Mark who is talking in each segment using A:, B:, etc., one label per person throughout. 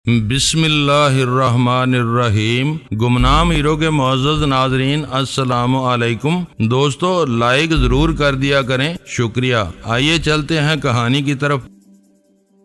A: بسم اللہ الرحمن الرحیم۔ گمنام ہیرو کے معزز ناظرین السلام علیکم۔ دوستو لائک ضرور کر دیا کریں، شکریہ۔ آئیے چلتے ہیں کہانی کی طرف۔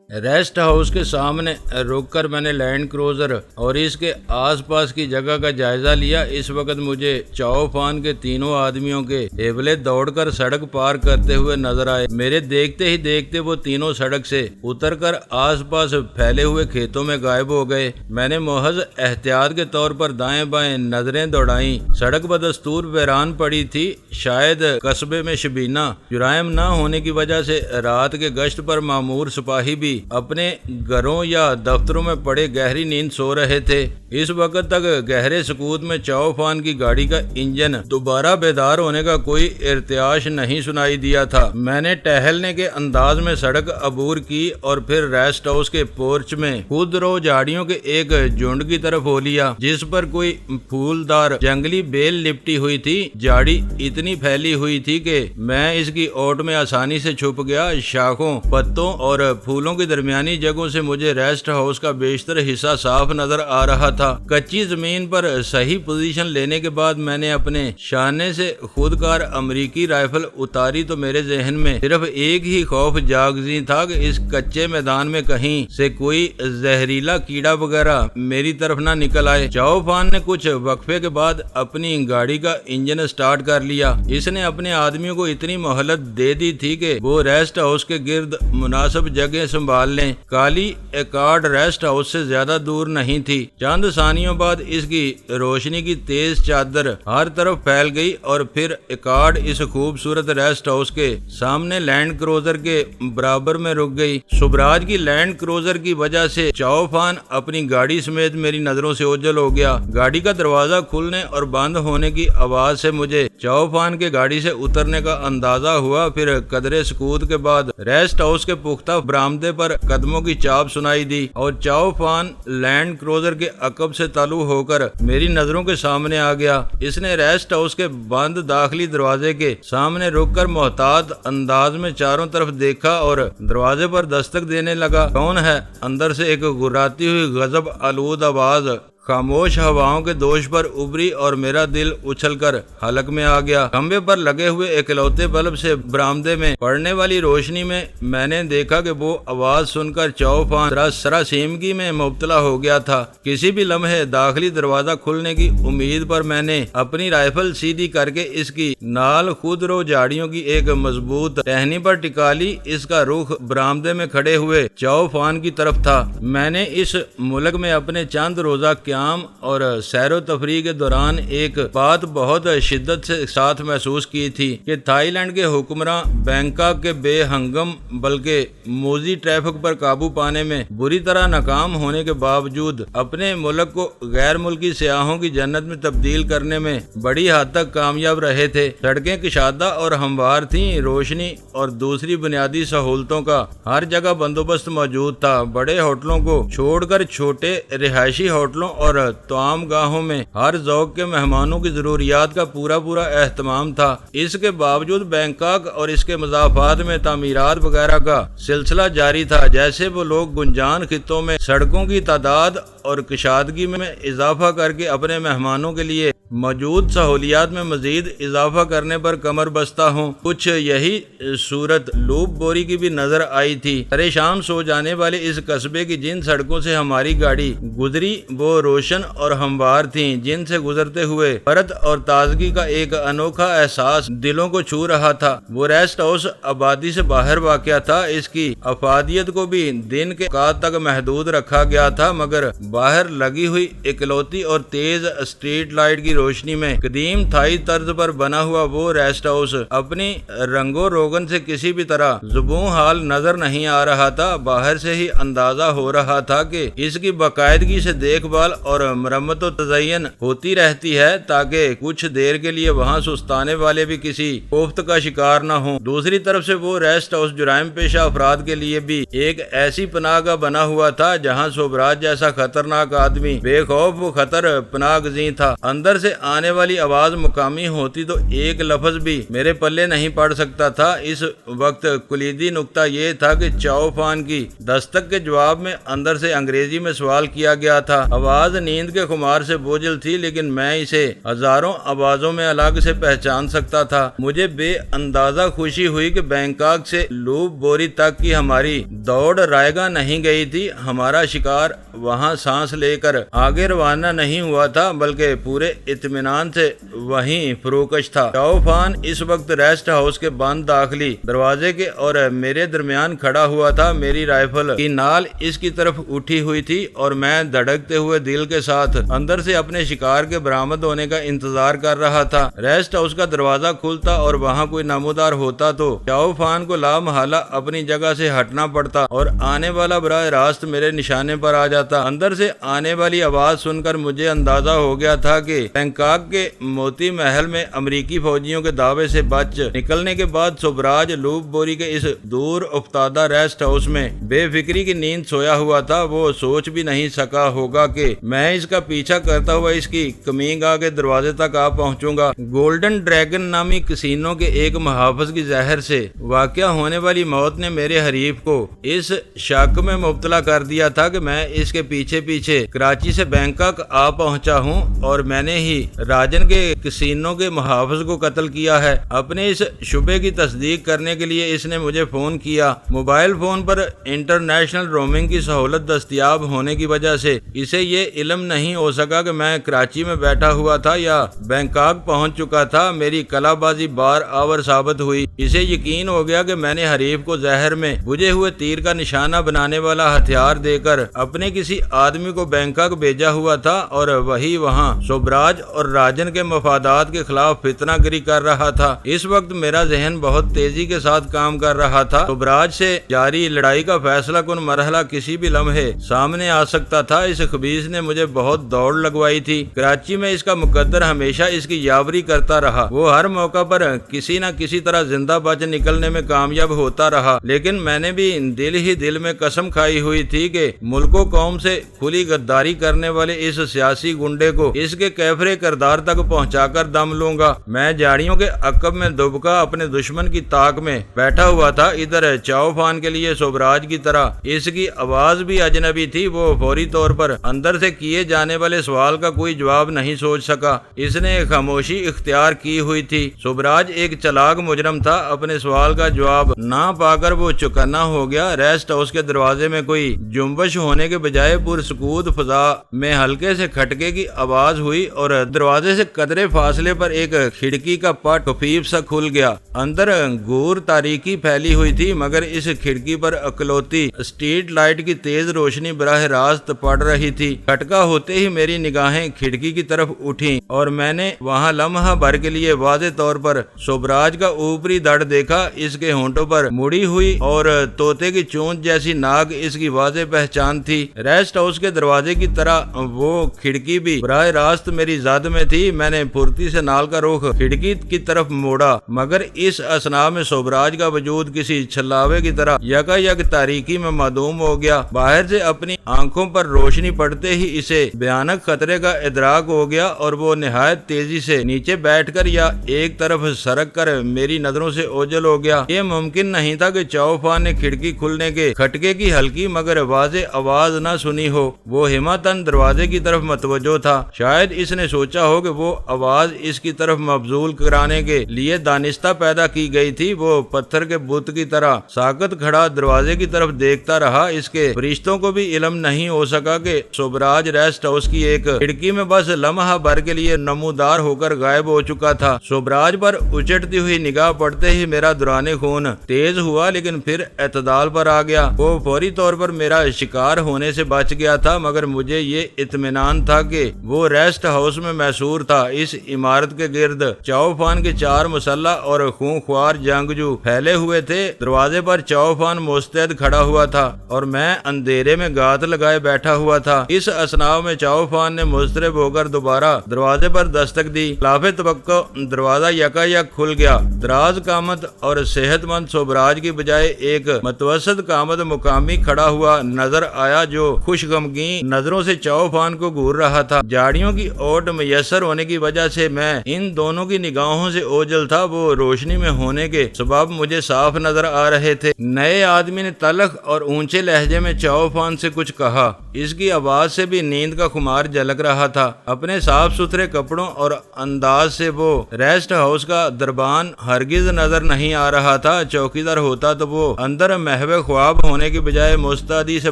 A: ریسٹ ہاؤس کے سامنے رک کر میں نے لینڈ کروزر اور اس کے آس پاس کی جگہ کا جائزہ لیا۔ اس وقت مجھے چاؤ فان کے تینوں آدمیوں کے ہیبلے دوڑ کر سڑک پار کرتے ہوئے نظر آئے۔ میرے دیکھتے ہی دیکھتے وہ تینوں سڑک سے اتر کر آس پاس پھیلے ہوئے کھیتوں میں غائب ہو گئے۔ میں نے محض احتیاط کے طور پر دائیں بائیں نظریں دوڑائیں۔ سڑک بدستور ویران پڑی تھی۔ شاید قصبے میں شبینہ جرائم نہ ہونے کی وجہ سے رات کے گشت پر مامور سپاہی بھی اپنے گھروں یا دفتروں میں پڑے گہری نیند سو رہے تھے۔ اس وقت تک گہرے سکوت میں چاؤ فان کی گاڑی کا انجن دوبارہ بیدار ہونے کا کوئی ارتعاش نہیں سنائی دیا تھا۔ میں نے ٹہلنے کے انداز میں سڑک عبور کی اور پھر ریسٹ ہاؤس کے پورچ میں خود رو جھاڑیوں کے ایک جھنڈ کی طرف ہو لیا جس پر کوئی پھولدار جنگلی بیل لپٹی ہوئی تھی۔ جھاڑی اتنی پھیلی ہوئی تھی کہ میں اس کی اوٹ میں آسانی سے چھپ گیا۔ شاخوں، پتوں اور پھولوں کی درمیانی جگہوں سے مجھے ریسٹ ہاؤس کا بیشتر حصہ صاف نظر آ رہا تھا۔ کچی زمین پر صحیح پوزیشن لینے کے بعد میں نے اپنے شانے سے خودکار امریکی رائفل اتاری تو میرے ذہن میں صرف ایک ہی خوف جاگزیں تھا کہ اس کچے میدان میں کہیں سے کوئی زہریلا کیڑا وغیرہ میری طرف نہ نکل آئے۔ چاؤ فان نے کچھ وقفے کے بعد اپنی گاڑی کا انجن سٹارٹ کر لیا۔ اس نے اپنے آدمیوں کو اتنی مہلت دے دی تھی کہ وہ ریسٹ ہاؤس کے گرد مناسب جگہ سنبھال لیں۔ کالی ایکارڈ ریسٹ ہاؤس سے زیادہ دور نہیں تھی۔ چند ثانیوں بعد اس کی روشنی کی تیز چادر ہر طرف پھیل گئی اور پھر ایکارڈ اس خوبصورت ریسٹ ہاؤس کے سامنے لینڈ کروزر کے برابر میں رک گئی۔ سبراج کی لینڈ کروزر کی وجہ سے چاؤ فان اپنی گاڑی سمیت میری نظروں سے اوجھل ہو گیا۔ گاڑی کا دروازہ کھلنے اور بند ہونے کی آواز سے مجھے چاؤ فان کے گاڑی سے اترنے کا اندازہ ہوا۔ پھر قدرے سکوت کے بعد ریسٹ ہاؤس کے پختہ برآمدے پر قدموں کی چاپ سنائی دی اور چاؤ فان لینڈ کروزر کے عقب سے طلوع ہو کر میری نظروں کے سامنے آ گیا۔ اس نے ریسٹ ہاؤس کے بند داخلی دروازے کے سامنے رک کر محتاط انداز میں چاروں طرف دیکھا اور دروازے پر دستک دینے لگا۔ کون ہے؟ اندر سے ایک گراتی ہوئی غضب آلود آواز خاموش ہواؤں کے دوش پر ابری اور میرا دل اچھل کر حلق میں آ گیا۔ کھمبے پر لگے ہوئے اکلوتے بلب سے برآمدے میں پڑنے والی روشنی میں نے دیکھا کہ وہ آواز سن کر چاؤ فان سراسیمگی میں مبتلا ہو گیا تھا۔ کسی بھی لمحے داخلی دروازہ کھلنے کی امید پر میں نے اپنی رائفل سیدھی کر کے اس کی نال خود رو جھاڑیوں کی ایک مضبوط ٹہنی پر ٹکا لی۔ اس کا رخ برآمدے میں کھڑے ہوئے چاؤ فان کی طرف تھا۔ میں نے اس ملک میں اپنے چند روزہ قیام اور سیر و تفریح کے دوران ایک بات بہت شدت سے ساتھ محسوس کی تھی کہ تھائی لینڈ کے حکمراں بینکاک کے بے ہنگم بلکہ موزی ٹریفک پر قابو پانے میں بری طرح ناکام ہونے کے باوجود اپنے ملک کو غیر ملکی سیاحوں کی جنت میں تبدیل کرنے میں بڑی حد تک کامیاب رہے تھے۔ سڑکیں کشادہ اور ہموار تھیں، روشنی اور دوسری بنیادی سہولتوں کا ہر جگہ بندوبست موجود تھا۔ بڑے ہوٹلوں کو چھوڑ کر چھوٹے رہائشی ہوٹلوں اور توام گاہوں میں ہر ذوق کے مہمانوں کی ضروریات کا پورا اہتمام تھا۔ اس کے باوجود بینکاک اور اس کے مضافات میں تعمیرات وغیرہ کا سلسلہ جاری تھا۔ جیسے وہ لوگ گنجان خطوں میں سڑکوں کی تعداد اور کشادگی میں اضافہ کر کے اپنے مہمانوں کے لیے موجود سہولیات میں مزید اضافہ کرنے پر کمر بستہ ہوں۔ کچھ یہی صورت لوپ بوری کی بھی نظر آئی تھی۔ سرے شام سو جانے والے اس قصبے کی جن سڑکوں سے ہماری گاڑی گزری وہ روشن اور ہموار تھیں، جن سے گزرتے ہوئے فرد اور تازگی کا ایک انوکھا احساس دلوں کو چھو رہا تھا۔ وہ ریسٹ ہاؤس آبادی سے باہر واقع تھا۔ اس کی افادیت کو بھی دن کے اوقات تک محدود رکھا گیا تھا، مگر باہر لگی ہوئی اکلوتی اور تیز اسٹریٹ لائٹ کی روشنی میں قدیم تھائی طرز پر بنا ہوا وہ ریسٹ ہاؤس اپنی رنگ و روگن سے کسی بھی طرح زبوں حال نظر نہیں آ رہا تھا۔ باہر سے ہی اندازہ ہو رہا تھا کہ اس کی باقاعدگی سے دیکھ بھال اور مرمت و تزئین ہوتی رہتی ہے تاکہ کچھ دیر کے لیے وہاں سستانے والے بھی کسی کوفت کا شکار نہ ہوں۔ دوسری طرف سے وہ ریسٹ ہاؤس جرائم پیشہ افراد کے لیے بھی ایک ایسی پناہ گاہ بنا ہوا تھا جہاں سوبراج جیسا خطرناک آدمی بے خوف و خطر پناہ گزین تھا۔ اندر سے آنے والی آواز مقامی ہوتی تو ایک لفظ بھی میرے پلے نہیں پڑ سکتا تھا۔ اس وقت کلیدی نکتہ یہ تھا کہ چاؤ فان کی دستک کے جواب میں اندر سے انگریزی میں سوال کیا گیا تھا۔ آواز نیند کے خمار سے بوجھل تھی، لیکن میں اسے ہزاروں آوازوں میں الگ سے پہچان سکتا تھا۔ مجھے بے اندازہ خوشی ہوئی کہ بینکاک سے لوپ بوری تک کی ہماری دوڑ رائے گاہ نہیں گئی تھی۔ ہمارا شکار وہاں سانس لے کر آگے روانہ نہیں ہوا تھا، بلکہ پورے اطمینان سے وہیں فروکش تھا۔ چاؤ فان اس وقت ریسٹ ہاؤس کے بند داخلی دروازے کے اور میرے درمیان کھڑا ہوا تھا۔ میری رائفل کی نال اس کی طرف اٹھی ہوئی تھی اور میں دھڑکتے ہوئے دل کے ساتھ اندر سے اپنے شکار کے برآمد ہونے کا انتظار کر رہا تھا۔ ریسٹ ہاؤس کا دروازہ کھلتا اور وہاں کوئی نمودار ہوتا تو چاؤ فان کو لامحالہ اپنی جگہ سے ہٹنا پڑتا اور آنے والا براہ راست میرے نشانے پر آ جاتا۔ اندر سے آنے والی آواز سن کر مجھے اندازہ ہو گیا تھا کہ بینکاک کے موتی محل میں امریکی فوجیوں کے دعوے سے بچ نکلنے کے بعد سوبراج لوپ بوری کے اس دور افتادہ ریسٹ ہاؤس میں بے فکری کی نیند سویا ہوا تھا۔ وہ سوچ بھی نہیں سکا ہوگا کہ میں اس کا پیچھا کرتا ہوا اس کی کمین گاہ کے دروازے تک آ پہنچوں گا۔ گولڈن ڈریگن نامی کسینو کے ایک محافظ کی زہر سے واقع ہونے والی موت نے میرے حریف کو اس شک میں مبتلا کر دیا تھا کہ میں اس کے پیچھے پیچھے کراچی سے بینکاک آ پہنچا ہوں اور میں نے ہی راجن کے کسینو کے محافظ کو قتل کیا ہے۔ اپنے اس شبے کی تصدیق کرنے کے لیے اس نے مجھے فون کیا۔ موبائل فون پر انٹرنیشنل رومنگ کی سہولت دستیاب ہونے کی وجہ سے اسے یہ علم نہیں ہو سکا کہ میں کراچی میں بیٹھا ہوا تھا یا بینکاک پہنچ چکا تھا۔ میری کلا بازی بار آور ثابت ہوئی۔ اسے یقین ہو گیا کہ میں نے حریف کو زہر میں بجھے ہوئے تیر کا نشانہ بنانے والا ہتھیار دے کر اپنے کسی آدمی کو بینکاک بھیجا ہوا تھا اور وہی وہاں سوبراج اور راجن کے مفادات کے خلاف فتنہ گری کر رہا تھا۔ اس وقت میرا ذہن بہت تیزی کے ساتھ کام کر رہا تھا۔ سوبراج سے جاری لڑائی کا فیصلہ کن مرحلہ کسی بھی لمحے سامنے آ سکتا تھا۔ اس خبیث نے مجھے بہت دوڑ لگوائی تھی۔ کراچی میں اس کا مقدر ہمیشہ اس کی یاوری کرتا رہا۔ وہ ہر موقع پر کسی نہ کسی طرح زندہ بچ نکلنے میں کامیاب ہوتا رہا، لیکن میں نے بھی دل ہی دل میں قسم کھائی ہوئی تھی کہ ملک و قوم سے کھلی غداری کرنے والے اس سیاسی گنڈے کو اس کے کیفر کردار تک پہنچا کر دم لوں گا۔ میں جاڑیوں کے عقب میں دبکا اپنے دشمن کی طاق میں بیٹھا ہوا تھا۔ ادھر چاؤ فان کے لیے سوبراج کی طرح اس کی آواز بھی اجنبی تھی۔ وہ فوری طور پر اندر سے کیے جانے والے سوال کا کوئی جواب نہیں سوچ سکا۔ اس نے خاموشی اختیار کی ہوئی تھی۔ سوبراج ایک چلاک مجرم تھا۔ اپنے سوال کا جواب نہ پا کر وہ چوکنا ہو گیا۔ ریسٹ ہاؤس کے دروازے میں کوئی جنبش ہونے کے بجائے پرسکوت فضا میں ہلکے سے کھٹکے کی آواز ہوئی اور دروازے سے قدرے فاصلے پر ایک کھڑکی کا پٹ خفیف سا کھل گیا۔ اندر گور تاریکی پھیلی ہوئی تھی، مگر اس کھڑکی پر اکلوتی اسٹریٹ لائٹ کی تیز روشنی براہ راست پڑ رہی تھی۔ کھٹکا ہوتے ہی میری نگاہیں کھڑکی کی طرف اٹھیں اور میں نے وہاں لمحہ بھر کے لیے واضح طور پر سوبراج کا اوپری دڑ دیکھا۔ اس کے ہونٹوں پر مڑی ہوئی اور طوطے کی چونچ جیسی ناک اس کی واضح پہچان تھی۔ ریسٹ ہاؤس کے دروازے کی طرح وہ کھڑکی بھی براہ راست میری زد میں تھی۔ میں نے پھرتی سے نال کا رخ کھڑکی کی طرف موڑا، مگر اس اثنا میں سوبراج کا وجود کسی چھلاوے کی طرح یکا یک تاریکی میں معدوم ہو گیا۔ باہر سے اپنی آنکھوں پر روشنی پڑتے ہی اسے بھیانک خطرے کا ادراک ہو گیا اور وہ نہایت تیزی سے نیچے بیٹھ کر یا ایک طرف سرک کر میری نظروں سے اوجھل ہو گیا۔ یہ ممکن نہیں تھا کہ چاؤ فان نے کھڑکی کھلنے کے کھٹکے کی ہلکی مگر واضح آواز نہ سنی ہو۔ وہ ہمتاً دروازے کی طرف متوجہ تھا۔ شاید اس نے سوچا ہو کہ وہ آواز اس کی طرف مبذول کرانے کے لیے دانستہ پیدا کی گئی تھی۔ وہ پتھر کے بت کی طرح ساکت کھڑا دروازے کی طرف دیکھتا رہا۔ اس کے فرشتوں کو بھی علم نہیں ہو سکا کہ سوبراج ریسٹ ہاؤس کی ایک کھڑکی میں بس لمحہ بھر کے لیے نمودار ہو کر غائب ہو چکا تھا۔ سوبراج پر اچٹتی ہوئی نگاہ پڑتے ہی میرا دوران خون تیز ہوا، لیکن پھر اعتدال پر آ گیا۔ وہ فوری طور پر میرا شکار ہونے سے بچ گیا تھا، مگر مجھے یہ اطمینان تھا کہ وہ ریسٹ ہاؤس میں محصور تھا۔ اس عمارت کے گرد چاؤ فان کے 4 مسلح اور خونخوار جنگجو پھیلے ہوئے تھے۔ دروازے پر چاؤ فان مستعد کھڑا ہوا تھا اور میں اندھیرے میں گات لگائے بیٹھا ہوا تھا۔ اس اثنا میں چاؤ فان نے مضطرب ہو کر دوبارہ دروازے پر دستک دی۔ خلاف توقع دروازہ یکا یک کھل گیا۔ دراز قامت اور صحت مند سوبراج کی بجائے ایک متوسط قامت مقامی کھڑا ہوا نظر آیا جو خوش غمگین نظروں سے چاؤ فان کو گھور رہا تھا۔ جاڑیوں کی اوٹ میسر ہونے کی وجہ سے میں ان دونوں کی نگاہوں سے اوجھل تھا، وہ روشنی میں ہونے کے سبب مجھے صاف نظر آ رہے تھے۔ نئے آدمی نے تلخ اور اونچے لہجے میں چاؤفان سے کچھ کہا، اس کی آواز سے بھی نیند کا خمار جھلک رہا تھا۔ اپنے صاف ستھرے کپڑوں اور انداز سے وہ ریسٹ ہاؤس کا دربان ہرگز نظر نہیں آ رہا تھا۔ چوکیدار ہوتا تو وہ اندر محو خواب ہونے کے بجائے مستعدی سے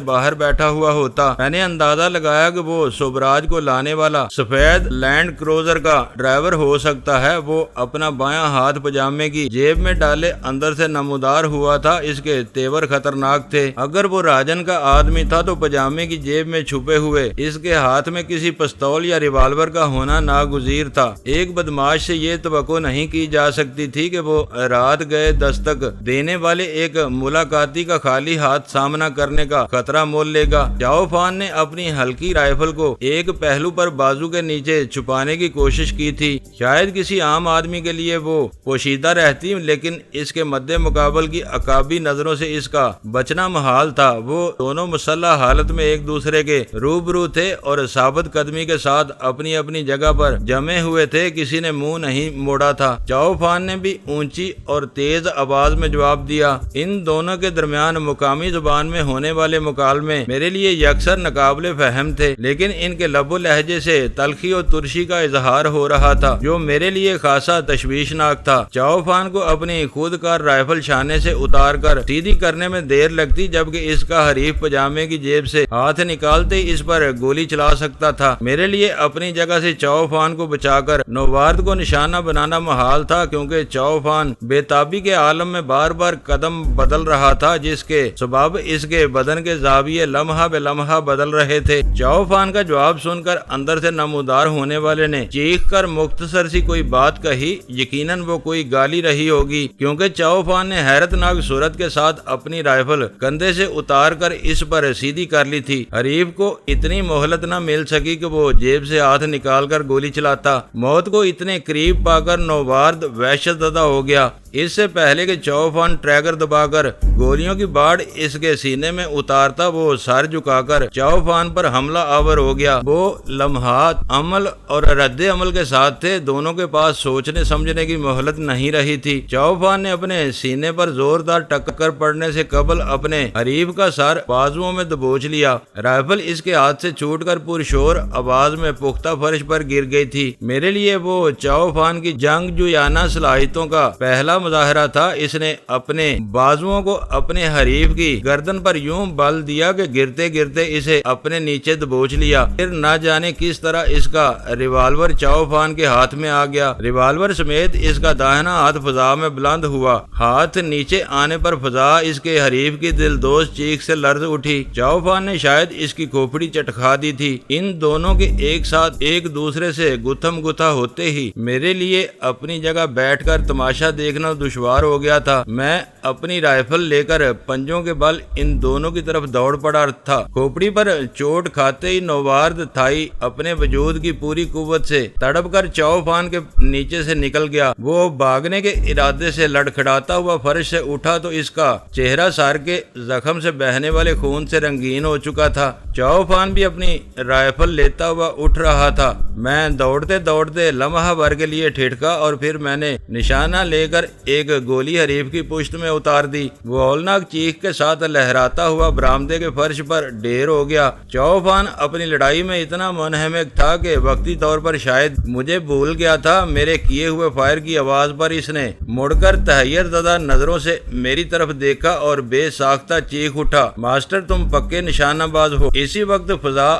A: باہر بیٹھا ہوا ہوتا۔ میں نے اندازہ لگایا کہ وہ صبراج کو لانے والا سفید لینڈ کروزر کا ڈرائیور ہو سکتا ہے۔ وہ اپنا بایاں ہاتھ پجامے کی جیب میں ڈالے اندر سے نمودار ہوا تھا، اس کے تیور خطرناک تھے۔ اگر وہ راجن کا آدمی تھا تو پجامے کی جیب میں چھپے ہوئے اس کے ہاتھ میں کسی پستول یا ریوالور کا ہونا ناگزیر تھا۔ ایک بدماش سے یہ توقع نہیں کی جا سکتی تھی کہ وہ رات گئے دستک دینے والے ایک ملاقاتی کا خالی ہاتھ سامنا کرنے کا خطرہ مول لے گا۔ چاؤفان نے اپنی ہلکی رائفل کو ایک پہلو پر بازو کے نیچے چھپانے کی کوشش کی تھی۔ شاید کسی عام آدمی کے لیے وہ پوشیدہ رہتی، لیکن اس کے مد مقابل کی عقابی نظروں سے اس کا بچنا محال تھا۔ وہ دونوں مسلح حالت میں ایک دوسرے کے روبرو تھے اور ثابت قدمی کے ساتھ اپنی اپنی جگہ پر جمے ہوئے تھے، کسی نے منہ نہیں موڑا تھا۔ چاؤفان نے بھی اونچی اور تیز آواز میں جواب دیا۔ ان دونوں کے درمیان مقامی زبان میں ہونے والے مکالمے میرے لیے یکسر ناقابل فہم تھے، لیکن ان کے لب و لہجے سے تلخی اور ترشی کا اظہار ہو رہا تھا جو میرے لیے خاصا تشویشناک تھا۔ چاؤفان کو اپنی خود کار رائفل شانے سے اتار کر سیدھی کرنے میں دیر لگتی، جبکہ اس کا حریف پجامے کی جیب سے ہاتھ نکالتے ہی اس پر گولی چلا سکتا تھا۔ میرے لیے اپنی جگہ سے چاؤفان کو بچا کر نوارد کو نشانہ بنانا محال تھا، کیونکہ چاؤفان بے تابی کے عالم میں بار بار قدم بدل رہا تھا، جس کے سبب اس کے بدن کے زاویے لمحہ بے لمحہ بدل رہے تھے۔ چاؤفان کا جواب سن کر اندر سے نمودار ہونے والے نے چیخ کر مختصر سی کوئی بات کہی، یقیناً وہ کوئی گالی رہی ہوگی، کیونکہ چاؤفان نے حیرت ناک صورت کے ساتھ اپنی رائفل کندھے سے اتار کر اس پر سیدھی کر لی تھی۔ حریف کو اتنی مہلت نہ مل سکی کہ وہ جیب سے ہاتھ نکال کر گولی چلاتا۔ موت کو اتنے قریب پا کر نوارد وحشت زدہ ہو گیا۔ اس سے پہلے کہ چاؤفان ٹریگر دبا کر گولیوں کی باڑ اس کے سینے میں اتارتا، وہ سر جھکا کر چاؤفان پر حملہ آور ہو گیا۔ وہ لمحات عمل اور رد عمل کے ساتھ تھے، دونوں کے پاس سوچنے سمجھنے کی مہلت نہیں رہی تھی۔ چاؤفان نے اپنے سینے پر زوردار ٹکر پڑنے سے قبل اپنے حریف کا سر بازوؤں میں دبوچ لیا۔ رائفل اس کے ہاتھ سے چھوٹ کر پرشور آواز میں پختہ فرش پر گر گئی تھی۔ میرے لیے وہ چاؤفان کی جنگ جویانہ صلاحیتوں کا پہلا مظاہرہ تھا۔ اس نے اپنے بازوؤں کو اپنے حریف کی گردن پر یوں بل دیا کہ گرتے گرتے اسے اپنے نیچے دبوچ لیا۔ پھر نہ جانے کس طرح اس کا ریوالور چاؤفان کے ہاتھ میں آ گیا۔ ریوالور سمیت اس کا داہنا ہاتھ فضا میں بلند ہوا۔ ہاتھ نیچے آنے پر فضا اس کے حریف کی دلدوز چیخ سے لرز اٹھی۔ چاؤفان نے شاید اس کی کھوپڑی چٹکھا دی تھی۔ ان دونوں کے ایک ساتھ ایک دوسرے سے گتھم گتھا ہوتے ہی میرے لیے اپنی جگہ بیٹھ کر تماشا دیکھنا دشوار ہو گیا تھا۔ میں اپنی رائفل لے کر پنجوں کے بل ان دونوں کی طرف دوڑ پڑا تھا۔ کھوپڑی پر چوٹ کھاتے ہی نوارد تھائی اپنے وجود کی پوری قوت سے تڑپ کر چاؤفان کے نیچے سے نکل گیا۔ وہ بھاگنے کے ارادے سے لڑکھڑاتا ہوا فرش سے اٹھا تو اس کا چہرہ سار کے زخم سے بہنے والے خون سے رنگین ہو چکا تھا۔ چاؤفان بھی اپنی رائفل لیتا ہوا اٹھ رہا تھا۔ میں دوڑتے دوڑتے لمحہ بھر کے لیے ٹھٹکا اور پھر میں نے نشانہ لے کر ایک گولی حریف کی پشت میں اتار دی۔ وہ ہولناک چیخ کے ساتھ لہراتا ہوا برآمدے کے فرش پر ڈھیر ہو گیا۔ چاؤفان اپنی لڑائی میں اتنا منہمک تھا کہ وقتی طور پر شاید مجھے بھول گیا تھا۔ میرے کیے ہوئے فائر کی آواز پر اس نے مڑ کر تحیر زدہ نظروں سے میری طرف دیکھا اور بے ساختہ چیخ اٹھا، ماسٹر تم پکے نشانہ باز ہو۔ اسی وقت فضا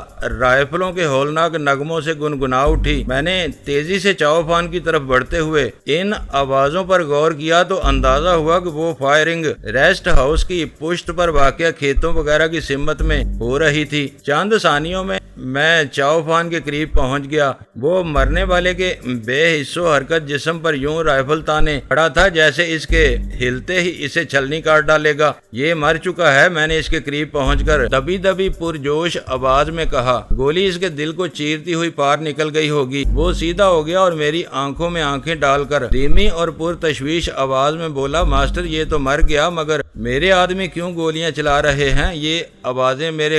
A: رائفلوں کے ہولناک نغموں سے گنگنا اٹھی۔ میں نے تیزی سے چاؤفان کی طرف بڑھتے ہوئے ان آوازوں پر غور کیا تو اندازہ ہوا کہ وہ فائرنگ ریسٹ ہاؤس کی پشت پر واقع کھیتوں وغیرہ کی سمت میں ہو رہی تھی۔ چند ثانیوں میں میں چاؤفان کے قریب پہنچ گیا۔ وہ مرنے والے کے بے حس و حرکت جسم پر یوں رائفل تانے کھڑا تھا جیسے اس کے ہلتے ہی اسے چھلنی کاٹ ڈالے گا۔ یہ مر چکا ہے، میں نے اس کے قریب پہنچ کر دبی دبی پرجوش آواز میں کہا۔ گولی اس کے دل کو چیرتی ہوئی پار نکل گئی ہوگی۔ وہ سیدھا ہو گیا اور میری آنکھوں میں آنکھیں ڈال کر دھیمی اور پرتشویش آواز میں بولا، ماسٹر یہ تو مر گیا، مگر میرے آدمی کیوں گولیاں چلا رہے ہیں؟ یہ آوازیں میرے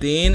A: 3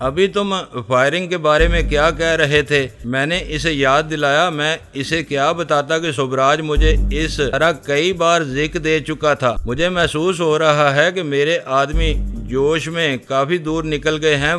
A: ابھی تم فائرنگ کے بارے میں کیا کہہ رہے تھے؟ میں نے اسے یاد دلایا۔ میں اسے کیا بتاتا کہ سبراج مجھے اس طرح کئی بار ذکر دے چکا تھا۔ مجھے محسوس ہو رہا ہے کہ میرے آدمی جوش میں کافی دور نکل گئے ہیں۔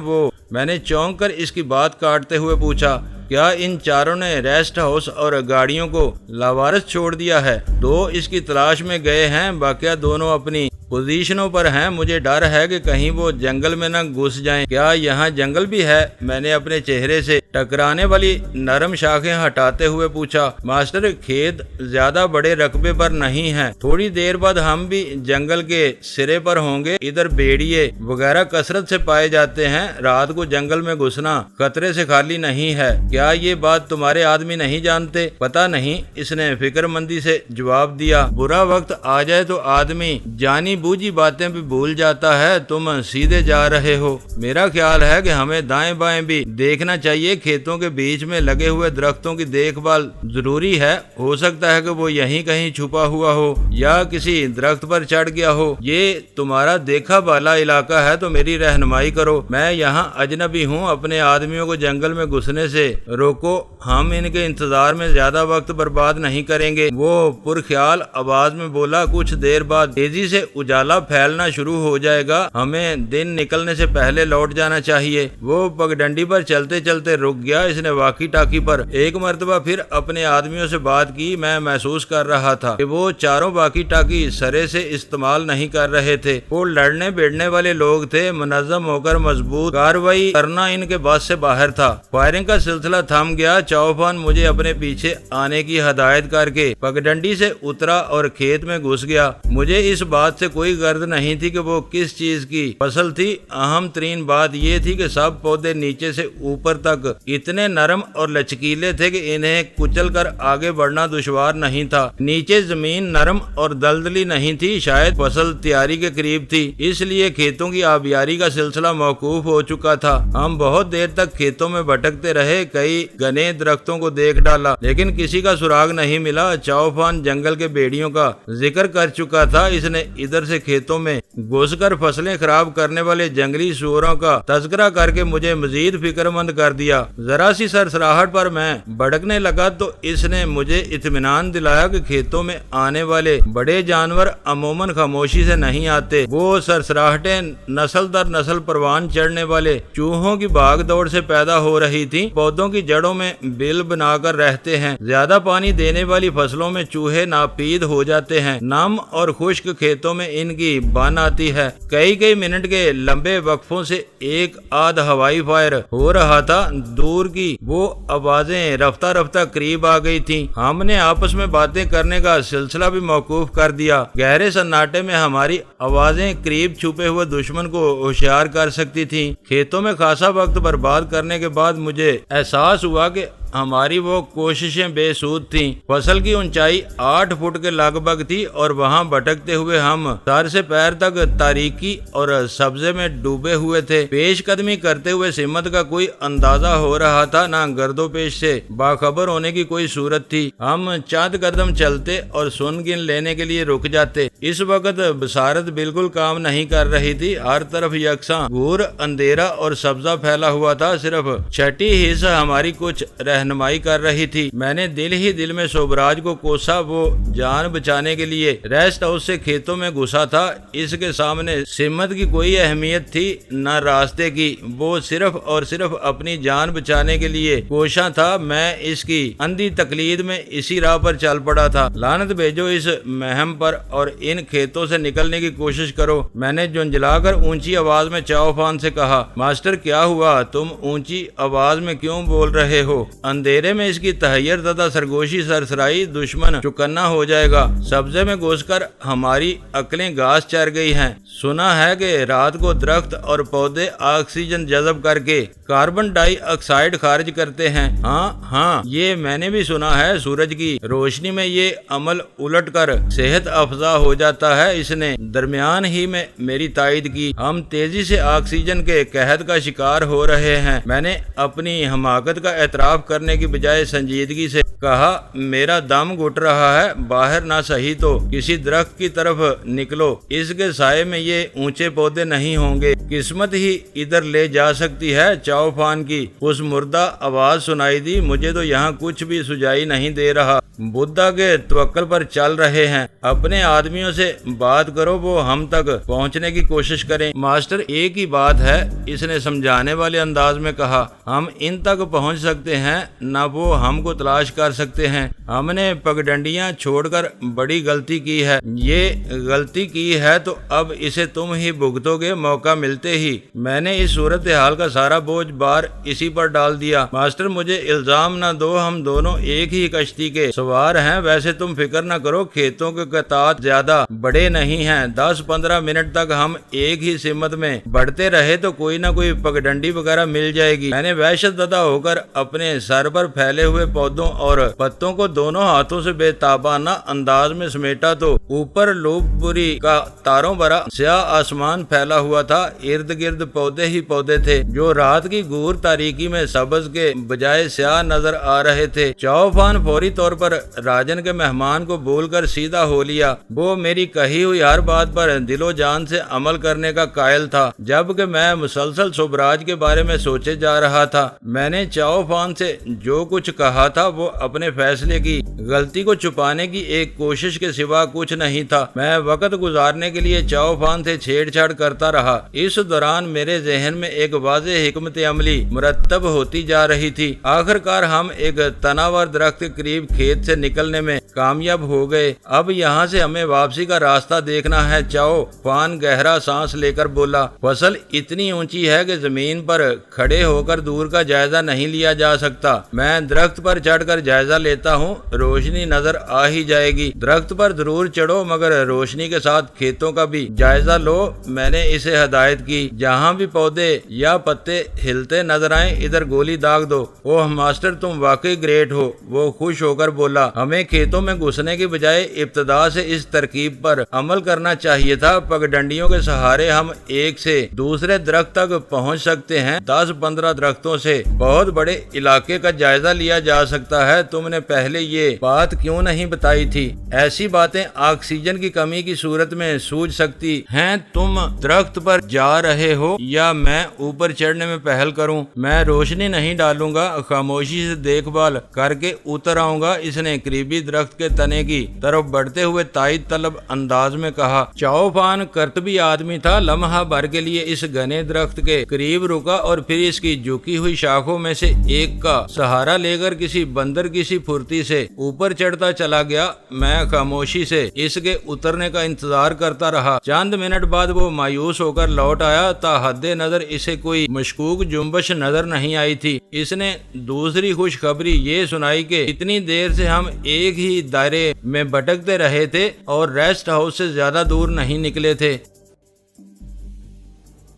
A: میں نے چونک کر اس کی بات کاٹتے ہوئے پوچھا، کیا ان چاروں نے ریسٹ ہاؤس اور گاڑیوں کو لاوارث چھوڑ دیا ہے؟ 2 اس کی تلاش میں گئے ہیں، باقی دونوں اپنی پوزیشنوں پر ہیں۔ مجھے ڈر ہے کہ کہیں وہ جنگل میں نہ گھس جائیں۔ کیا یہاں جنگل بھی ہے؟ میں نے اپنے چہرے سے ٹکرانے والی نرم شاخیں ہٹاتے ہوئے پوچھا۔ ماسٹر، کھیت زیادہ بڑے رقبے پر نہیں ہیں، تھوڑی دیر بعد ہم بھی جنگل کے سرے پر ہوں گے۔ ادھر بھیڑیے وغیرہ کثرت سے پائے جاتے ہیں۔ رات کو جنگل میں گھسنا خطرے سے خالی نہیں ہے۔ کیا یہ بات تمہارے آدمی نہیں جانتے؟ پتہ نہیں، اس نے فکر مندی سے جواب دیا۔ برا وقت آ جائے تو آدمی جانی بوجھی باتیں بھی بھول جاتا ہے۔ تم سیدھے جا رہے ہو۔ میرا خیال ہے کہ ہمیں دائیں بائیں بھی دیکھنا چاہیے۔ کھیتوں کے بیچ میں لگے ہوئے درختوں کی دیکھ بھال ضروری ہے۔ ہو سکتا ہے کہ وہ یہیں کہیں چھپا ہوا ہو یا کسی درخت پر چڑھ گیا ہو۔ یہ تمہارا دیکھا بالا علاقہ ہے تو میری رہنمائی کرو۔ میں یہاں اجنبی ہوں، اپنے آدمیوں کو جنگل میں گھسنے سے روکو۔ ہم ان کے انتظار میں زیادہ وقت برباد نہیں کریں گے۔ وہ پرخیال آواز میں بولا۔ کچھ دیر بعد تیزی سے اجالا پھیلنا شروع ہو جائے گا۔ ہمیں دن نکلنے سے پہلے لوٹ جانا چاہیے۔ وہ پگڈنڈی پر چلتے چلتے رک گیا۔ اس نے واقی ٹاکی پر ایک مرتبہ پھر اپنے آدمیوں سے بات کی۔ میں محسوس کر رہا تھا کہ وہ چاروں واقی ٹاکی سرے سے استعمال نہیں کر رہے تھے۔ وہ لڑنے بیڑنے والے لوگ تھے۔ منظم ہو کر مضبوط کارروائی کرنا ان کے بس سے باہر تھا۔ فائرنگ کا سلسلہ تھم گیا۔ چوفان مجھے اپنے پیچھے آنے کی ہدایت کر کے پگڈنڈی سے اترا اور کھیت میں گھس گیا۔ مجھے اس بات سے کوئی غرض نہیں تھی کہ وہ کس چیز کی فصل تھی۔ اہم ترین بات یہ تھی کہ سب پودے نیچے سے اوپر تک اتنے نرم اور لچکیلے تھے کہ انہیں کچل کر آگے بڑھنا دشوار نہیں تھا۔ نیچے زمین نرم اور دلدلی نہیں تھی، شاید فصل تیاری کے قریب تھی، اس لیے کھیتوں کی آبیاری کا سلسلہ موقوف ہو چکا تھا۔ ہم بہت دیر تک کھیتوں میں بھٹکتے رہے، کئی گھنے درختوں کو دیکھ ڈالا لیکن کسی کا سراغ نہیں ملا۔ چوفان جنگل کے بھیڑیوں کا ذکر کر چکا تھا۔ اس نے ادھر سے کھیتوں میں گھس کر فصلیں خراب کرنے والے جنگلی سوروں کا تذکرہ کر کے مجھے مزید فکر مند کر دیا۔ ذرا سی سرسراہٹ پر میں بھڑکنے لگا تو اس نے مجھے اطمینان دلایا کہ کھیتوں میں آنے والے بڑے جانور عموماً خاموشی سے نہیں آتے۔ وہ سرسراہٹیں نسل در نسل پروان چڑھنے والے چوہوں کی بھاگ دوڑ سے پیدا ہو رہی تھی۔ پودوں کی جڑوں میں بل بنا کر رہتے ہیں۔ زیادہ پانی دینے والی فصلوں میں چوہے ناپید ہو جاتے ہیں۔ نم اور خشک کھیتوں میں ان کی بن آتی ہے۔ کئی منٹ کے لمبے وقفوں سے ایک آدھ ہوائی فائر ہو رہا تھا۔ دور کی وہ آوازیں رفتہ رفتہ قریب آ گئی تھیں۔ ہم نے آپس میں باتیں کرنے کا سلسلہ بھی موقوف کر دیا۔ گہرے سناٹے میں ہماری آوازیں قریب چھپے ہوئے دشمن کو ہوشیار کر سکتی تھیں۔ کھیتوں میں خاصا وقت برباد کرنے کے بعد مجھے احساس ہوا کہ ہماری وہ کوششیں بے سود تھیں۔ فصل کی اونچائی 8 فٹ کے لگ بھگ تھی اور وہاں بھٹکتے ہوئے ہم سر سے پیر تک تاریکی اور سبزے میں ڈوبے ہوئے تھے۔ پیش قدمی کرتے ہوئے سمت کا کوئی اندازہ ہو رہا تھا، نہ گرد و پیش سے باخبر ہونے کی کوئی صورت تھی۔ ہم چند قدم چلتے اور سن گن لینے کے لیے رک جاتے۔ اس وقت بصارت بالکل کام نہیں کر رہی تھی۔ ہر طرف یکساں گھور اندھیرا اور سبزہ پھیلا ہوا تھا۔ صرف چھٹی حصہ ہماری کچھ رہنمائی کر رہی تھی۔ میں نے دل ہی دل میں سوبراج کو کوسا۔ وہ جان بچانے کے لیے ریسٹ ہاؤس سے کھیتوں میں گھسا تھا۔ اس کے سامنے سمت کی کوئی اہمیت تھی نہ راستے کی۔ وہ صرف اور صرف اپنی جان بچانے کے لیے کوشاں تھا۔ میں اس کی اندھی تقلید میں اسی راہ پر چل پڑا تھا۔ لعنت بھیجو اس مہم پر اور ان کھیتوں سے نکلنے کی کوشش کرو، میں نے جھنجھلا کر اونچی آواز میں چاؤفان سے کہا۔ ماسٹر کیا ہوا؟ تم اونچی آواز میں کیوں بول رہے ہو؟ اندھیرے میں اس کی تحیر زدہ سرگوشی سرسرائی دشمن چکنا ہو جائے گا۔ سبزے میں گھس کر ہماری عقلیں گھاس چر گئی ہیں۔ سنا ہے کہ رات کو درخت اور پودے آکسیجن جذب کر کے کاربن ڈائی آکسائیڈ خارج کرتے ہیں۔ ہاں یہ میں نے بھی سنا ہے۔ سورج کی روشنی میں یہ عمل الٹ کر صحت افزا ہو جاتا ہے۔ اس نے درمیان ہی میں میری تائید کی۔ ہم تیزی سے آکسیجن کے قحط کا شکار ہو رہے ہیں۔ میں نے اپنی حماقت کا اعتراف کر کرنے کی بجائے سنجیدگی سے کہا، میرا دم گھٹ رہا ہے، باہر نہ صحیح تو کسی درخت کی طرف نکلو، اس کے سائے میں یہ اونچے پودے نہیں ہوں گے، قسمت ہی ادھر لے جا سکتی ہے۔ چاؤ فان کی اس مردہ آواز سنائی دی، مجھے تو یہاں کچھ بھی سجائی نہیں دے رہا، بدھا کے توکل پر چل رہے ہیں، اپنے آدمیوں سے بات کرو، وہ ہم تک پہنچنے کی کوشش کریں۔ ماسٹر ایک ہی بات ہے، اس نے سمجھانے والے انداز میں کہا، ہم ان تک پہنچ سکتے ہیں نہ وہ ہم کو تلاش کر سکتے ہیں، ہم نے پگڈنڈیاں چھوڑ کر بڑی غلطی کی ہے، یہ غلطی کی ہے تو اب اسے تم ہی بھگتو گے موقع ملتے ہی۔ میں نے اس صورتحال کا سارا بوجھ بار اسی پر ڈال دیا۔ ماسٹر مجھے الزام نہ دو، ہم دونوں ایک ہی کشتی کے سوار ہیں، ویسے تم فکر نہ کرو، کھیتوں کے قطعات زیادہ بڑے نہیں ہیں، 10-15 منٹ تک ہم ایک ہی سمت میں بڑھتے رہے تو کوئی نہ کوئی پگڈنڈی وغیرہ مل جائے گی۔ میں نے وحشت زدہ ہو کر اپنے سر پر پھیلے ہوئے پودوں اور پتوں کو دونوں ہاتھوں سے بے تابانہ انداز میں سمیٹا تو اوپر لوب پوری کا تاروں بھرا سیاہ آسمان پھیلا ہوا تھا، ارد گرد پودے ہی پودے تھے جو رات کی گور تاریکی میں سبز کے بجائے سیاہ نظر آ رہے تھے۔ چاؤ فان فوری طور پر راجن کے مہمان کو بول کر سیدھا ہو لیا، وہ میری کہی ہوئی ہر بات پر دل و جان سے عمل کرنے کا قائل تھا، جبکہ میں مسلسل سبراج کے بارے میں سوچے جا رہا تھا۔ میں نے چاؤ فان سے جو کچھ کہا تھا وہ اپنے فیصلے کی غلطی کو چھپانے کی ایک کوشش کے سوا کچھ نہیں تھا۔ میں وقت گزارنے کے لیے چاؤ فان سے چھیڑ چھاڑ کرتا رہا، اس دوران میرے ذہن میں ایک واضح حکمت عملی مرتب ہوتی جا رہی تھی۔ آخر کار ہم ایک تناور درخت کے قریب کھیت سے نکلنے میں کامیاب ہو گئے، اب یہاں سے ہمیں واپسی کا راستہ دیکھنا ہے۔ چاؤ فان گہرا سانس لے کر بولا، فصل اتنی اونچی ہے کہ زمین پر کھڑے ہو کر دور کا جائزہ نہیں لیا جا سکتا، میں درخت پر چڑھ کر جائزہ لیتا ہوں، روشنی نظر آ ہی جائے گی، درخت پر ضرور چڑھو مگر روشنی کے ساتھ کھیتوں کا بھی جائزہ لو۔ میں نے اسے ہدایت کی، جہاں بھی پودے یا پتے ہلتے نظر آئیں ادھر گولی داغ دو۔ اوہ ماسٹر تم واقعی گریٹ ہو، وہ خوش ہو کر بولا، ہمیں کھیتوں میں گھسنے کی بجائے ابتدا سے اس ترکیب پر عمل کرنا چاہیے تھا، پگڈنڈیوں کے سہارے ہم ایک سے دوسرے درخت تک پہنچ سکتے ہیں، 10-15 درختوں سے بہت بڑے علاقے کا جائزہ لیا جا سکتا ہے، تم نے پہلے یہ بات کیوں نہیں بتائی تھی؟ ایسی باتیں آکسیجن کی کمی کی صورت میں سوج سکتی ہیں، تم درخت پر جا رہے ہو یا میں اوپر چڑھنے میں پہل کروں؟ میں روشنی نہیں ڈالوں گا، خاموشی سے دیکھ بھال کر کے اتر آؤں گا، اس نے قریبی درخت کے تنے کی طرف بڑھتے ہوئے تائید طلب انداز میں کہا۔ چاؤ فان کرتبی آدمی تھا، لمحہ بھر کے لیے اس گھنے درخت کے قریب رکا اور پھر اس کی جھکی ہوئی شاخوں میں سے ایک کا سہارا لے کر کسی بندر کی سی پھرتی سے اوپر چڑھتا چلا گیا۔ میں خاموشی سے اس کے اترنے کا انتظار کرتا رہا، چند منٹ بعد وہ مایوس ہو کر لوٹ آیا، تا حد نظر اسے کوئی مشکوک جنبش نظر نہیں آئی تھی۔ اس نے دوسری خوشخبری یہ سنائی کہ اتنی دیر سے ہم ایک ہی دائرے میں بھٹکتے رہے تھے اور ریسٹ ہاؤس سے زیادہ دور نہیں نکلے تھے۔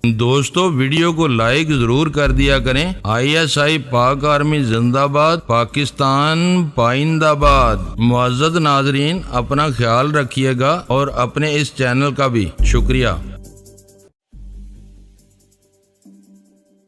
B: دوستو ویڈیو کو لائک ضرور کر دیا کریں۔ ISI پاک آرمی زندہ باد، پاکستان پائندہ باد۔ معزز ناظرین اپنا خیال رکھیے گا اور اپنے اس چینل کا بھی شکریہ۔